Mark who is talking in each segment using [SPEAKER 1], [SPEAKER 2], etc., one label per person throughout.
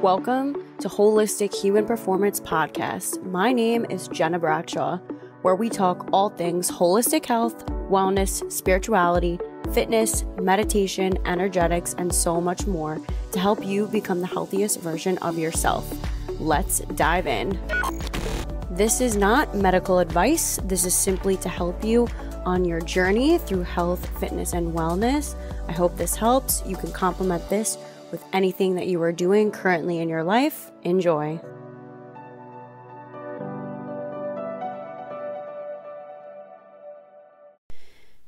[SPEAKER 1] Welcome to Holistic Human Performance Podcast. My name is Gena, where we talk all things holistic health, wellness, spirituality, fitness, meditation, energetics, and so much more to help you become the healthiest version of yourself. Let's dive in. This is not medical advice. This is simply to help you on your journey through health, fitness, and wellness. I hope this helps. You can complement this with anything that you are doing currently in your life. Enjoy.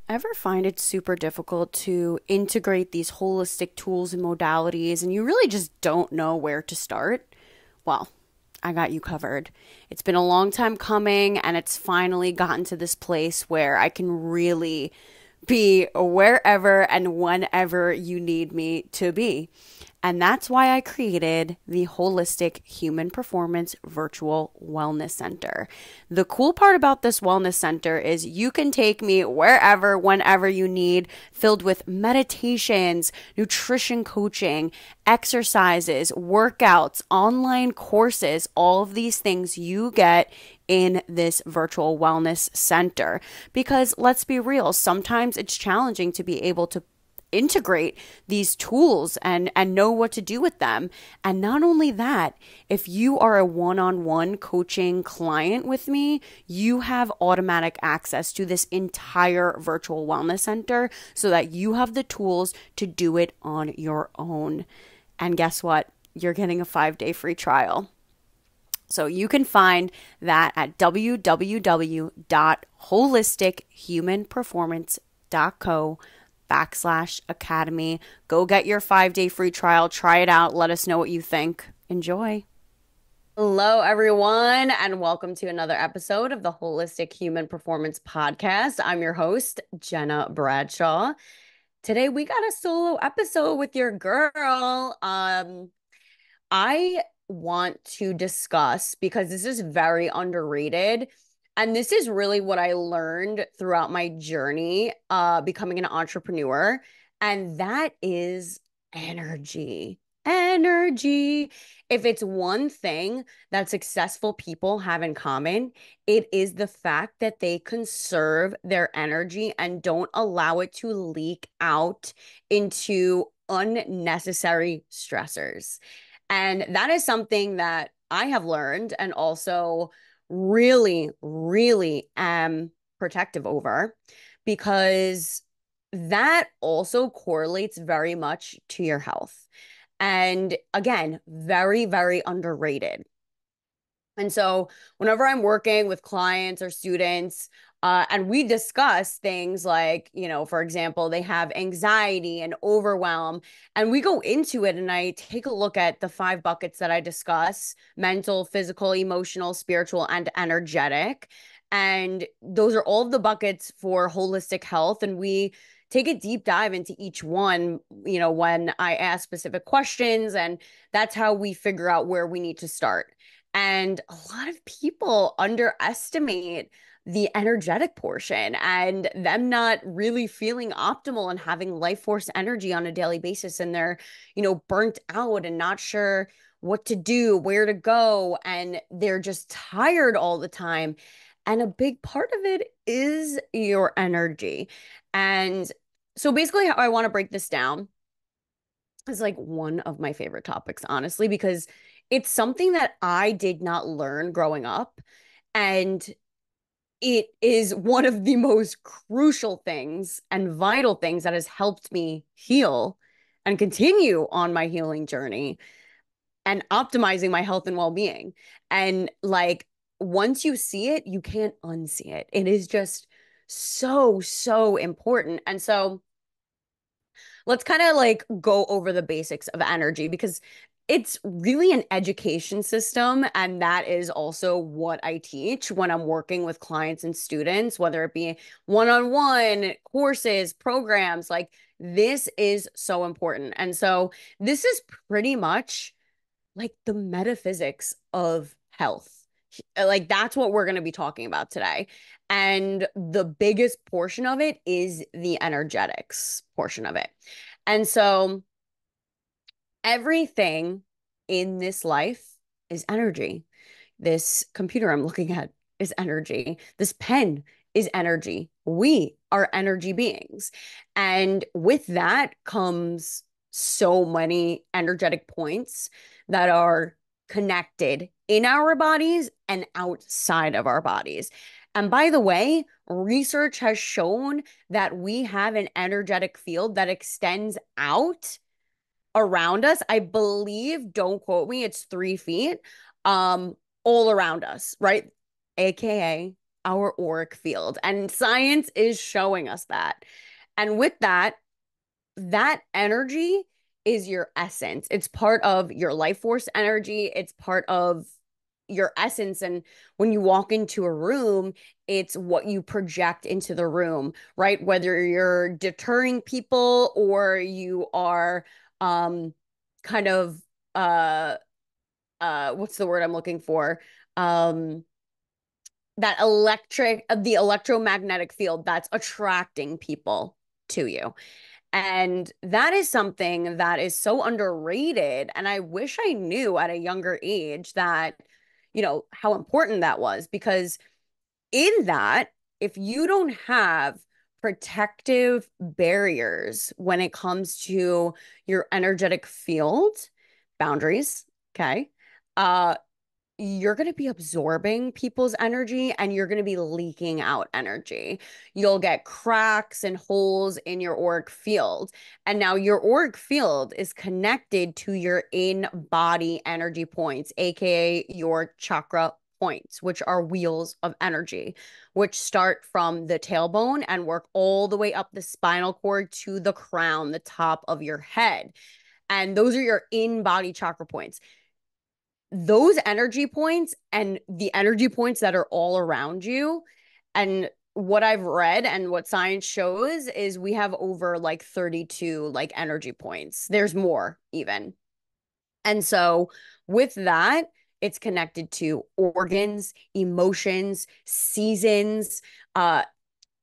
[SPEAKER 1] Ever find it super difficult to integrate these holistic tools and modalities and you really just don't know where to start? Well, I got you covered. It's been a long time coming and it's finally gotten to this place where I can really be wherever and whenever you need me to be. And that's why I created the Holistic Human Performance Virtual Wellness Center. The cool part about this wellness center is you can take me wherever, whenever you need, filled with meditations, nutrition coaching, exercises, workouts, online courses, all of these things you get in this virtual wellness center. Because let's be real, sometimes it's challenging to be able to integrate these tools and know what to do with them. And not only that, if you are a one-on-one coaching client with me, you have automatic access to this entire virtual wellness center so that you have the tools to do it on your own. And guess what? You're getting a 5-day free trial. So you can find that at www.holistichumanperformance.co/academy. Go get your 5-day free trial. Try it out. Let us know what you think. Enjoy. Hello, everyone, and welcome to another episode of the Holistic Human Performance Podcast. I'm your host, Gena Bradshaw. Today, we got a solo episode with your girl. I want to discuss, because this is very underrated, and this is really what I learned throughout my journey becoming an entrepreneur, and that is energy. Energy. If it's one thing that successful people have in common, it is the fact that they conserve their energy and don't allow it to leak out into unnecessary stressors. And that is something that I have learned and also really, really am protective over, because that also correlates very much to your health. And again, very, very underrated. And so whenever I'm working with clients or students, and we discuss things like, for example, they have anxiety and overwhelm, and we go into it and I take a look at the 5 buckets that I discuss: mental, physical, emotional, spiritual, and energetic. And those are all of the buckets for holistic health. And we take a deep dive into each one, when I ask specific questions, and that's how we figure out where we need to start. And a lot of people underestimate the energetic portion and them not really feeling optimal and having life force energy on a daily basis. And they're, burnt out and not sure what to do, where to go. And they're just tired all the time. And a big part of it is your energy. And so basically how I want to break this down is like one of my favorite topics, honestly, because it's something that I did not learn growing up. And it is one of the most crucial things and vital things that has helped me heal and continue on my healing journey and optimizing my health and well-being. And like, once you see it, you can't unsee it. It is just so, so important. And so let's kind of like go over the basics of energy, because it's really an education system. And that is also what I teach when I'm working with clients and students, whether it be one-on-one courses, programs. Like, this is so important. And so this is pretty much like the metaphysics of health. Like, that's what we're going to be talking about today. And the biggest portion of it is the energetics portion of it. And so everything in this life is energy. This computer I'm looking at is energy. This pen is energy. We are energy beings. And with that comes so many energetic points that are connected in our bodies and outside of our bodies. And by the way, research has shown that we have an energetic field that extends out around us. I believe, don't quote me, it's 3 feet, um, all around us, right? AKA our auric field. And science is showing us that. And with that, that energy is your essence. It's part of your life force energy. It's part of your essence. And when you walk into a room, it's what you project into the room, right? Whether you're deterring people or you are um kind of uh what's the word I'm looking for? Um the electromagnetic field that's attracting people to you. And that is something that is so underrated. And I wish I knew at a younger age that, how important that was. Because in that, if you don't have protective barriers when it comes to your energetic field, boundaries, okay, uh, you're going to be absorbing people's energy and you're going to be leaking out energy. You'll get cracks and holes in your auric field. And now your auric field is connected to your in-body energy points, aka your chakra points, which are wheels of energy, which start from the tailbone and work all the way up the spinal cord to the crown, the top of your head. And those are your in-body chakra points. Those energy points and the energy points that are all around you, and what I've read and what science shows is we have over like 32 like energy points. There's more even. And so with that, it's connected to organs, emotions, seasons,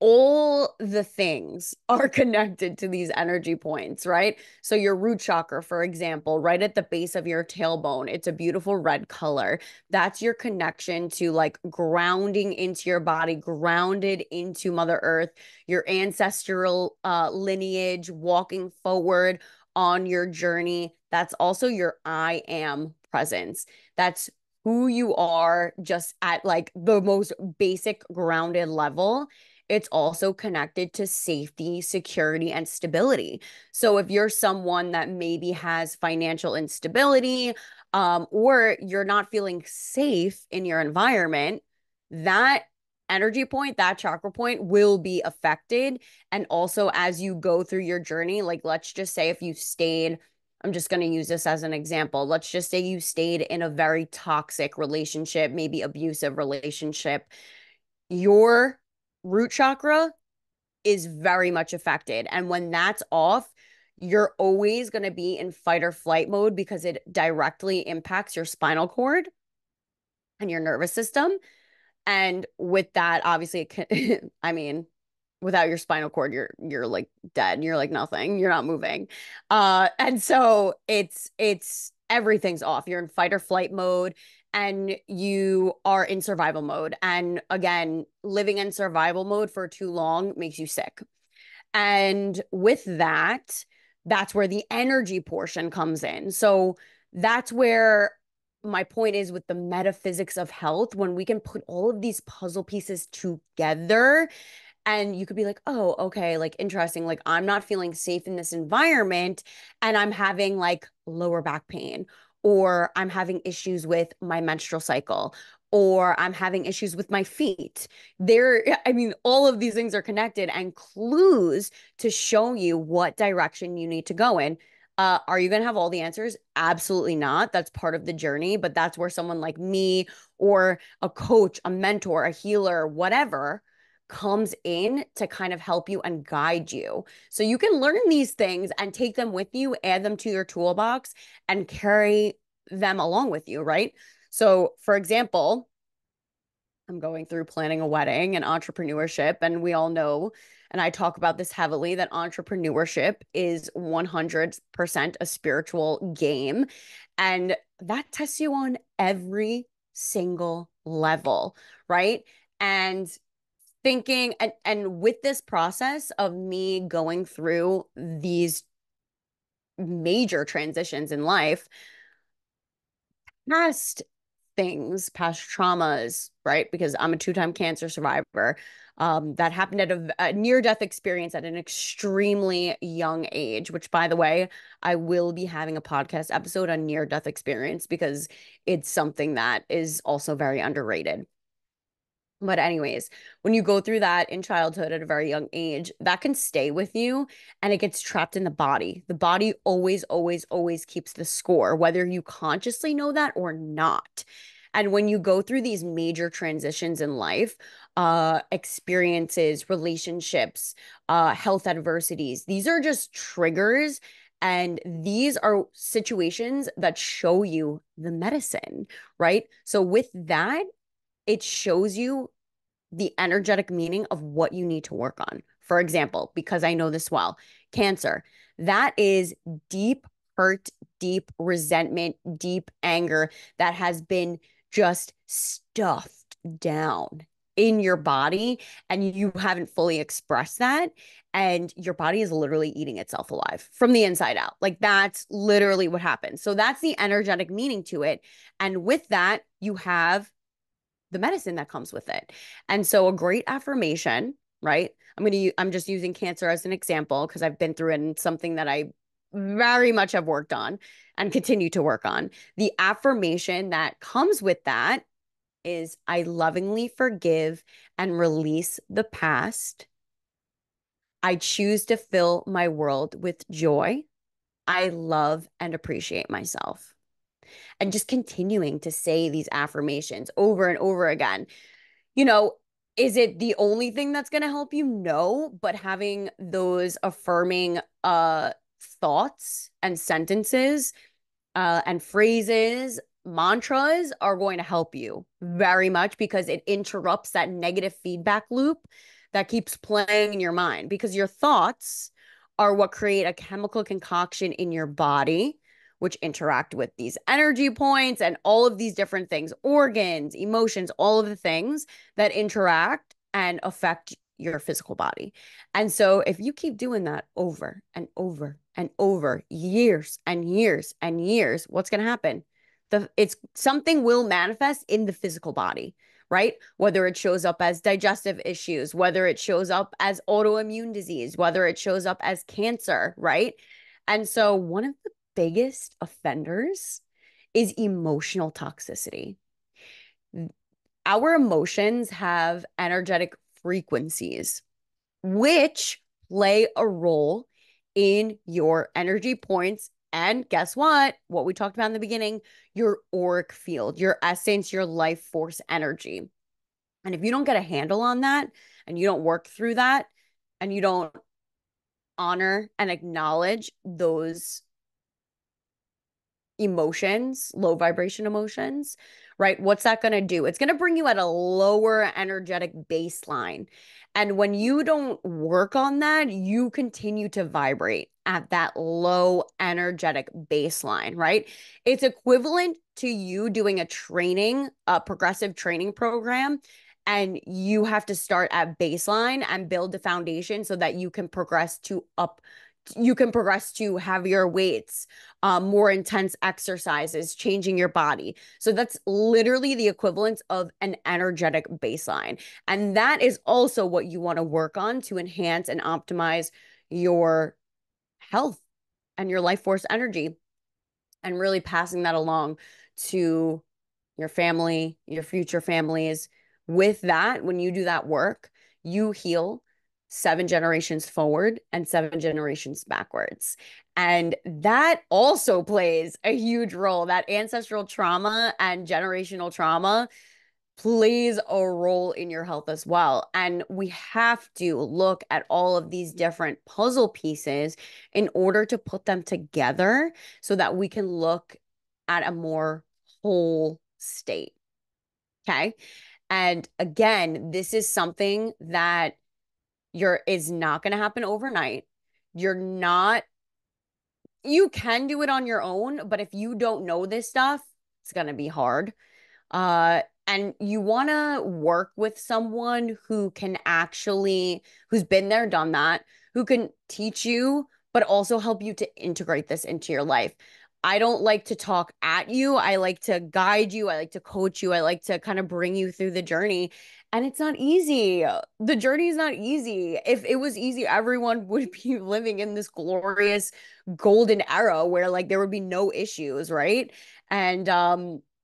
[SPEAKER 1] all the things are connected to these energy points, right? So your root chakra, for example, right at the base of your tailbone, it's a beautiful red color. That's your connection to like grounding into your body, grounded into Mother Earth, your ancestral lineage, walking forward on your journey. That's also your I am presence. That's who you are just at like the most basic grounded level. It's also connected to safety, security, and stability. So if you're someone that maybe has financial instability, or you're not feeling safe in your environment, that energy point, that chakra point will be affected. And also as you go through your journey, like let's just say if you stayed, I'm just going to use this as an example. Let's just say you stayed in a very toxic relationship, maybe abusive relationship. Your root chakra is very much affected. And when that's off, you're always going to be in fight or flight mode because it directly impacts your spinal cord and your nervous system. And with that, obviously, it can, I mean, without your spinal cord, you're like dead. You're like nothing. You're not moving. And so it's everything's off. You're in fight or flight mode and you are in survival mode. And again, living in survival mode for too long makes you sick. And with that, that's where the energy portion comes in. So that's where my point is with the metaphysics of health, when we can put all of these puzzle pieces together and you could be like, oh, okay, like interesting. Like I'm not feeling safe in this environment and I'm having like lower back pain, or I'm having issues with my menstrual cycle, or I'm having issues with my feet. I mean, all of these things are connected and clues to show you what direction you need to go in. Are you going to have all the answers? Absolutely not. That's part of the journey, but that's where someone like me or a coach, a mentor, a healer, whatever, comes in to kind of help you and guide you. So you can learn these things and take them with you, add them to your toolbox, and carry them along with you, right? So, for example, I'm going through planning a wedding and entrepreneurship, and we all know, and I talk about this heavily, that entrepreneurship is 100% a spiritual game. And that tests you on every single level, right? And thinking and with this process of me going through these major transitions in life, past things, past traumas, right? Because I'm a two-time cancer survivor. That happened at a near-death experience at an extremely young age, which, by the way, I will be having a podcast episode on near-death experience because it's something that is also very underrated. But anyways, when you go through that in childhood at a very young age, that can stay with you and it gets trapped in the body. The body always, always, always keeps the score, whether you consciously know that or not. And when you go through these major transitions in life, experiences, relationships, health adversities, these are just triggers. And these are situations that show you the medicine, right? So with that, it shows you the energetic meaning of what you need to work on. For example, because I know this well, cancer, that is deep hurt, deep resentment, deep anger that has been just stuffed down in your body and you haven't fully expressed that. And your body is literally eating itself alive from the inside out. Like that's literally what happens. So that's the energetic meaning to it. And with that, you have the medicine that comes with it. And so a great affirmation, right? I'm just using cancer as an example because I've been through it and something that I very much have worked on and continue to work on. The affirmation that comes with that is I lovingly forgive and release the past. I choose to fill my world with joy. I love and appreciate myself. And just continuing to say these affirmations over and over again. You know, is it the only thing that's going to help you? No, but having those affirming thoughts and sentences and phrases, mantras are going to help you very much because it interrupts that negative feedback loop that keeps playing in your mind because your thoughts are what create a chemical concoction in your body which interact with these energy points and all of these different things, organs, emotions, all of the things that interact and affect your physical body. And so if you keep doing that over and over and over, years and years and years, what's going to happen? It's something will manifest in the physical body, right? Whether it shows up as digestive issues, whether it shows up as autoimmune disease, whether it shows up as cancer, right? And so one of the biggest offenders is emotional toxicity. Our emotions have energetic frequencies, which play a role in your energy points. And guess what? What we talked about in the beginning, your auric field, your essence, your life force energy. And if you don't get a handle on that and you don't work through that and you don't honor and acknowledge those emotions, low vibration emotions, right? What's that going to do? It's going to bring you at a lower energetic baseline. And when you don't work on that, you continue to vibrate at that low energetic baseline, right? It's equivalent to you doing a progressive training program. And you have to start at baseline and build the foundation so that you can progress to heavier weights, more intense exercises, changing your body. So that's literally the equivalent of an energetic baseline. And that is also what you want to work on to enhance and optimize your health and your life force energy and really passing that along to your family, your future families. With that, when you do that work, you heal 7 generations forward and 7 generations backwards. And that also plays a huge role. That ancestral trauma and generational trauma plays a role in your health as well. And we have to look at all of these different puzzle pieces in order to put them together so that we can look at a more whole state. Okay. And again, this is something that is not going to happen overnight. You're not, you can do it on your own, but if you don't know this stuff, It's going to be hard. And you want to work with someone who can actually, who's been there, done that, who can teach you, but also help you to integrate this into your life. I don't like to talk at you. I like to guide you. I like to coach you. I like to kind of bring you through the journey. And it's not easy. The journey is not easy. If it was easy, everyone would be living in this glorious golden era where like there would be no issues, right? And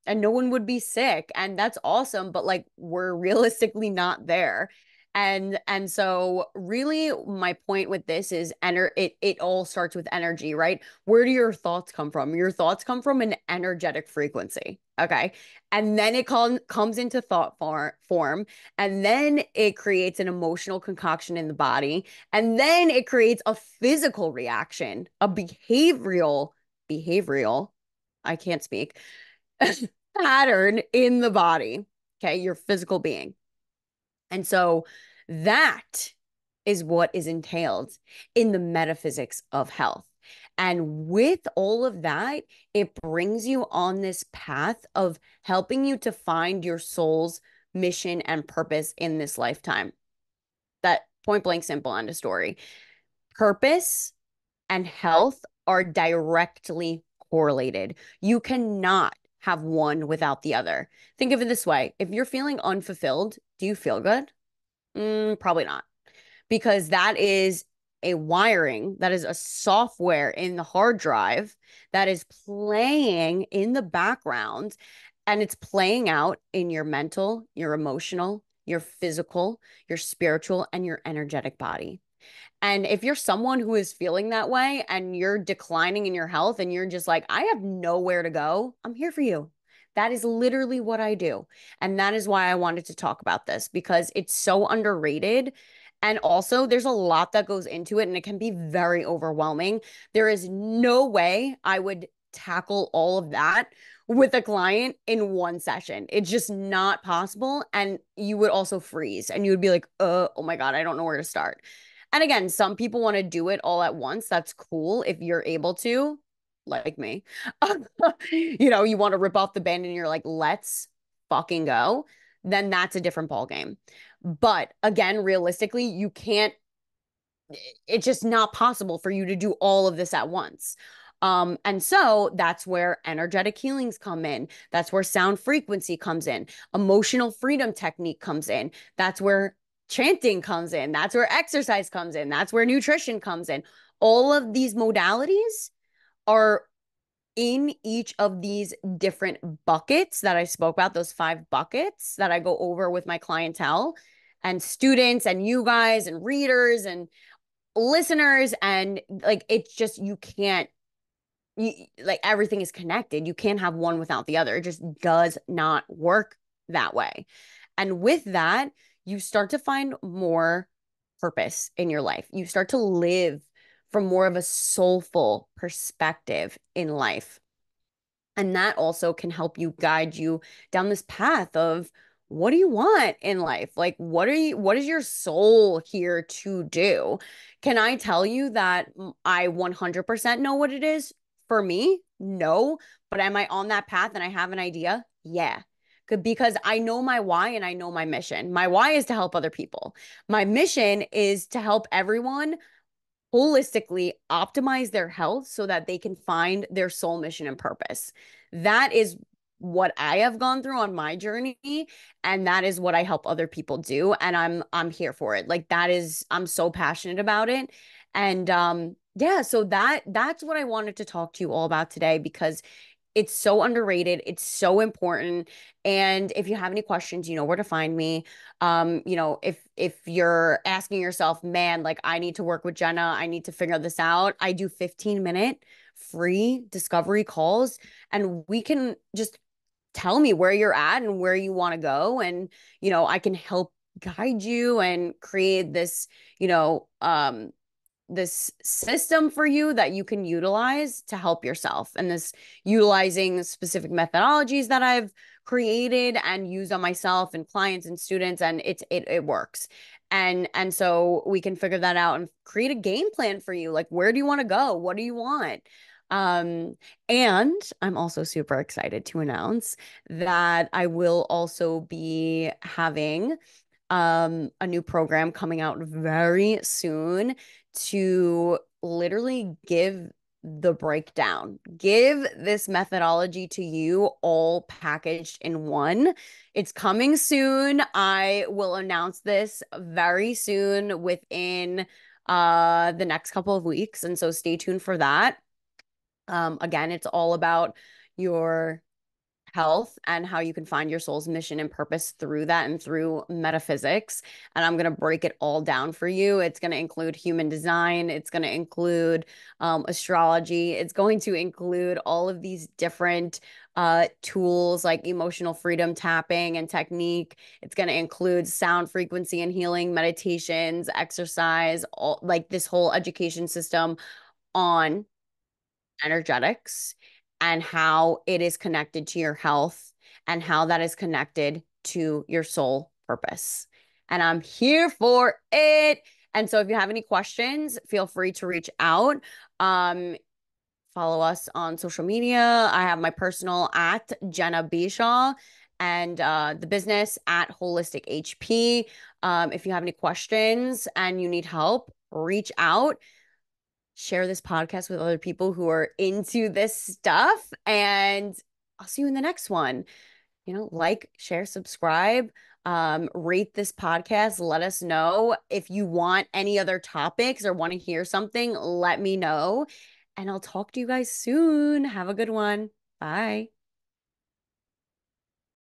[SPEAKER 1] and no one would be sick, and that's awesome, but like we're realistically not there. And so really my point with this is it all starts with energy, right? Where do your thoughts come from? Your thoughts come from an energetic frequency, okay? And then it comes into form, and then it creates an emotional concoction in the body, and then it creates a physical reaction, a behavioral, I can't speak, pattern in the body, okay? Your physical being. And so that is what is entailed in the metaphysics of health. And with all of that, it brings you on this path of helping you to find your soul's mission and purpose in this lifetime. That point blank simple end of story. Purpose and health are directly correlated. You cannot have one without the other. Think of it this way. If you're feeling unfulfilled, do you feel good? Probably not, because that is a wiring, that is a software in the hard drive that is playing in the background, and it's playing out in your mental, your emotional, your physical, your spiritual, and your energetic body. And if you're someone who is feeling that way and you're declining in your health and you're just like, I have nowhere to go, I'm here for you. That is literally what I do. And that is why I wanted to talk about this, because it's so underrated. And also, there's a lot that goes into it and it can be very overwhelming. There is no way I would tackle all of that with a client in one session. It's just not possible. And you would also freeze and you would be like, oh my God, I don't know where to start. And again, some people want to do it all at once. That's cool if you're able to, like me. You want to rip off the band and you're like, let's fucking go. Then that's a different ball game. But again, realistically, you can't, it's just not possible for you to do all of this at once. And so that's where energetic healings come in. That's where sound frequency comes in. Emotional freedom technique comes in. That's where chanting comes in. That's where exercise comes in. That's where nutrition comes in. All of these modalities are in each of these different buckets that I spoke about, those 5 buckets that I go over with my clientele and students and you guys and readers and listeners. And like, it's just, you can't, like everything is connected. You can't have one without the other. It just does not work that way. And with that, you start to find more purpose in your life. You start to live from more of a soulful perspective in life. And that also can help you guide you down this path of what do you want in life? Like, what is your soul here to do? Can I tell you that I 100% know what it is? For me, no. But am I on that path and I have an idea? Yeah. Because I know my why and I know my mission. My why is to help other people. My mission is to help everyone holistically optimize their health so that they can find their soul mission and purpose. That is what I have gone through on my journey, and that is what I help other people do, and I'm here for it. Like that is, I'm so passionate about it. And yeah, so that's what I wanted to talk to you all about today, because it's so underrated. It's so important. And if you have any questions, you know where to find me. If you're asking yourself, man, like I need to work with Gena, I need to figure this out. I do 15-minute free discovery calls, and we can just tell me where you're at and where you want to go. And, I can help guide you and create this, this system for you that you can utilize to help yourself, and this utilizing specific methodologies that I've created and used on myself and clients and students, and it works. And so we can figure that out and create a game plan for you. Like, where do you want to go? What do you want? Um, and I'm also super excited to announce that I will also be having a new program coming out very soon to literally give the breakdown, give this methodology to you all packaged in one. It's coming soon. I will announce this very soon within the next couple of weeks. And so stay tuned for that. Again, it's all about your health and how you can find your soul's mission and purpose through that and through metaphysics. And I'm going to break it all down for you. It's going to include human design, it's going to include astrology, it's going to include all of these different tools like emotional freedom tapping and technique. It's going to include sound frequency and healing, meditations, exercise, all like this whole education system on energetics and how it is connected to your health and how that is connected to your soul purpose. And I'm here for it. And so if you have any questions, feel free to reach out. Um, Follow us on social media. I have my personal at Gena Bishaw and the business at Holistic HP. If you have any questions and you need help, reach out, share this podcast with other people who are into this stuff. And I'll see you in the next one. Like, share, subscribe, rate this podcast. Let us know if you want any other topics or want to hear something. Let me know. And I'll talk to you guys soon. Have a good one. Bye.